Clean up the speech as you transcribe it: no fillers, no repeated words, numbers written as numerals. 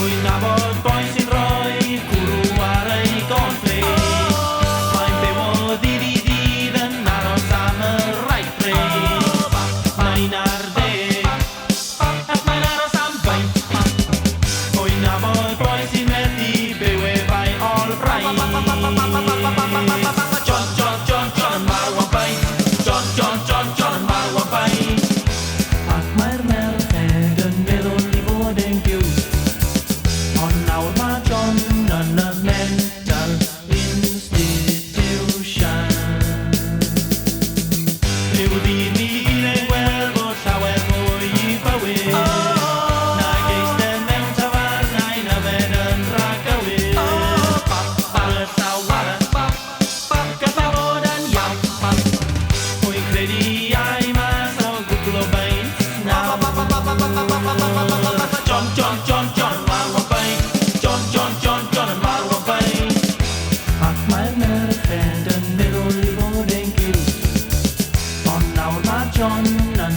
Mwy nabod boi sy'n rhoi cwrw ar ei gonfri. Mae'n byw o ddydd i ddydd yn aros am y rhaid bryd. Mae'n ar ddeg ac mae'n aros am baint. Mwy nabod boi sy'n medru byw efo'i olbrau. John, John, John, John yn marw am baint. John, John, John, John yn marw am baint. Ac mae'r merched yn meddwl I fod yn cute. Ond nawr mae John yn y mental institution. Rhyw ddydd ni'n ei gweld bod llawer mwy I bywyd. Nag eistedd mewn tafarnau na fe'n yn rhagywyd. Ar y llawer gallai fod yn iawn. Wy'n credu ai mas o gwbl o beint nawr. John, John, John, John yn marw am baint. John, John, John, John yn marw am baint. Ac mae'r merched yn meddwl I fod yn cute. Ond nawr mae John yn